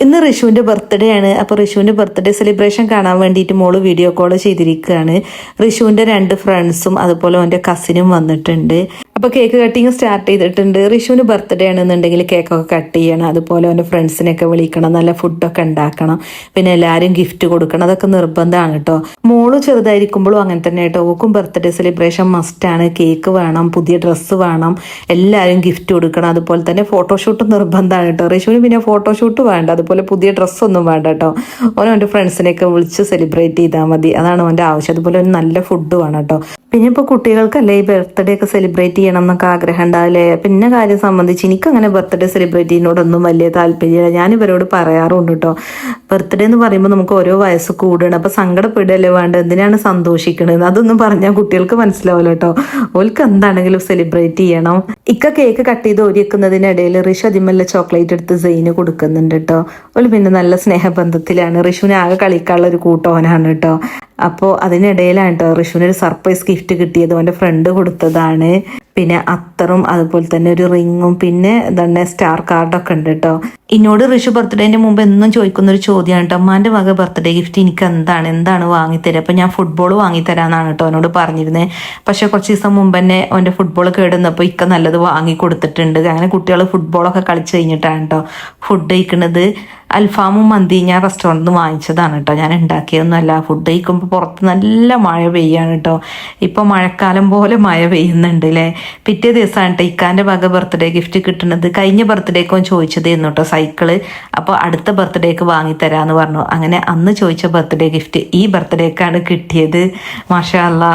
ഇന്ന് ഋഷുവിൻ്റെ ബർത്ത്ഡേ ആണ്. അപ്പോൾ ഋഷുവിൻ്റെ ബർത്ത്ഡേ സെലിബ്രേഷൻ കാണാൻ വേണ്ടിയിട്ട് മോള് വീഡിയോ കോൾ ചെയ്തിരിക്കുകയാണ്. ഋഷുവിൻ്റെ 2 ഫ്രണ്ട്സും അതുപോലെ അവൻ്റെ കസിനും വന്നിട്ടുണ്ട്. അപ്പോൾ കേക്ക് കട്ടിങ് സ്റ്റാർട്ട് ചെയ്തിട്ടുണ്ട്. ഋഷുവിന് ബർത്ത്ഡേ ആണെന്നുണ്ടെങ്കിൽ കേക്കൊക്കെ കട്ട് ചെയ്യണം, അതുപോലെ അവൻ്റെ ഫ്രണ്ട്സിനെയൊക്കെ വിളിക്കണം, നല്ല ഫുഡൊക്കെ ഉണ്ടാക്കണം, പിന്നെ എല്ലാവരും ഗിഫ്റ്റ് കൊടുക്കണം. അതൊക്കെ നിർബന്ധമാണ് കേട്ടോ. മോള് ചെറുതായിരിക്കുമ്പോഴും അങ്ങനെ തന്നെ കേട്ടോ. ഓക്കും ബർത്ത്ഡേ സെലിബ്രേഷൻ മസ്റ്റാണ്. കേക്ക് വേണം, പുതിയ ഡ്രസ്സ് വേണം, എല്ലാവരും ഗിഫ്റ്റ് കൊടുക്കണം, അതുപോലെ തന്നെ ഫോട്ടോഷൂട്ട് നിർബന്ധമാണ് കേട്ടോ. ഋഷുവിന് പിന്നെ ഫോട്ടോഷൂട്ട് വേണ്ട, അതുപോലെ പുതിയ ഡ്രസ്സൊന്നും വേണ്ട കേട്ടോ. അവൻ്റെ ഫ്രണ്ട്സിനെയൊക്കെ വിളിച്ച് സെലിബ്രേറ്റ് ചെയ്താൽ മതി, അതാണ് അവൻ്റെ ആവശ്യം. അതുപോലെ ഒരു നല്ല ഫുഡ് വേണം കേട്ടോ. പിന്നെ ഇപ്പോൾ കുട്ടികൾക്കല്ലേ ഈ ബർത്ത്ഡേ ഒക്കെ സെലിബ്രേറ്റ് ചെയ്യണം എന്നൊക്കെ ആഗ്രഹം ഉണ്ടാവില്ലേ. പിന്നെ കാര്യം സംബന്ധിച്ച് എനിക്കങ്ങനെ ബർത്ത്ഡേ സെലിബ്രേറ്റ് ചെയ്യുന്നതിനോടൊന്നും വലിയ താല്പര്യമില്ല. ഞാൻ ഇവരോട് പറയാറുണ്ട് കേട്ടോ, ബർത്ത്ഡേ എന്ന് പറയുമ്പോൾ നമുക്ക് ഓരോ വയസ്സ് കൂടുകയാണ്, അപ്പോൾ സങ്കടപ്പെടുകയല്ലേ വേണ്ട, എന്തിനാണ് സന്തോഷിക്കണത്, അതൊന്നും പറഞ്ഞാൽ കുട്ടികൾക്ക് മനസ്സിലാവില്ല കേട്ടോ. ഓൾക്ക് എന്താണെങ്കിലും സെലിബ്രേറ്റ് ചെയ്യണം. ഇക്ക കേക്ക് കട്ട് ചെയ്ത് ഒരുക്കുന്നതിനിടയിൽ ഋഷു അതിമല്ല ചോക്ലേറ്റ് എടുത്ത് സെയിന് കൊടുക്കുന്നുണ്ട് കേട്ടോ. ഓൾ പിന്നെ നല്ല സ്നേഹബന്ധത്തിലാണ്. ഋഷുവിനെ ആകെ കളിക്കാനുള്ള ഒരു കൂട്ടവനാണ് കേട്ടോ. അപ്പോൾ അതിനിടയിലാണ് കേട്ടോ ഋഷുവിനൊരു സർപ്രൈസ് ഗിഫ്റ്റ് കിട്ടിയത്. അവൻ്റെ ഫ്രണ്ട് കൊടുത്തതാണ്. പിന്നെ അത്തറും അതുപോലെ തന്നെ ഒരു റിങ്ങും പിന്നെ തന്നെ സ്റ്റാർ കാർഡൊക്കെ ഉണ്ട് കേട്ടോ. എന്നോട് ഋഷു ബർത്ത്ഡേൻ്റെ മുമ്പ് എന്നും ചോദിക്കുന്നൊരു ചോദ്യമാണ് കേട്ടോ, അമ്മാൻ്റെ വക ബർത്ത്ഡേ ഗിഫ്റ്റ് എനിക്ക് എന്താണ് വാങ്ങിത്തരാം. അപ്പോൾ ഞാൻ ഫുട്ബോൾ വാങ്ങിത്തരാമെന്നാണ് കേട്ടോ അവനോട് പറഞ്ഞിരുന്നത്. പക്ഷേ കുറച്ച് ദിവസം മുമ്പ് തന്നെ അവൻ്റെ ഫുട്ബോൾ കേടുന്നപ്പോൾ ഇക്ക നല്ലത് വാങ്ങി കൊടുത്തിട്ടുണ്ട്. അങ്ങനെ കുട്ടികൾ ഫുട്ബോളൊക്കെ കളിച്ച് കഴിഞ്ഞിട്ടാണ് കേട്ടോ ഫുഡ് കഴിക്കുന്നത്. അൽഫാമും മന്തി ഞാൻ റെസ്റ്റോറൻറ്റിൽ നിന്ന് വാങ്ങിച്ചതാണ് കേട്ടോ, ഞാൻ ഉണ്ടാക്കിയതൊന്നുമല്ല. ഫുഡ് കഴിക്കുമ്പോൾ പുറത്ത് നല്ല മഴ പെയ്യാണ് കേട്ടോ. ഇപ്പോൾ മഴക്കാലം പോലെ മഴ പെയ്യുന്നുണ്ട് അല്ലേ. പിറ്റേ ദിവസമാണ് കേട്ടോ ഇക്കാൻ്റെ വക ബർത്ത്ഡേ ഗിഫ്റ്റ് കിട്ടുന്നത്. കഴിഞ്ഞ ബർത്ത്ഡേക്കും ചോദിച്ചതായിരുന്നു കേട്ടോ സൈക്കിള്. അപ്പോൾ അടുത്ത ബർത്ത്ഡേക്ക് വാങ്ങിത്തരാമെന്ന് പറഞ്ഞു. അങ്ങനെ അന്ന് ചോദിച്ച ബർത്ത്ഡേ ഗിഫ്റ്റ് ഈ ബർത്ത്ഡേക്കാണ് കിട്ടിയത്. മാഷാ അല്ലാ.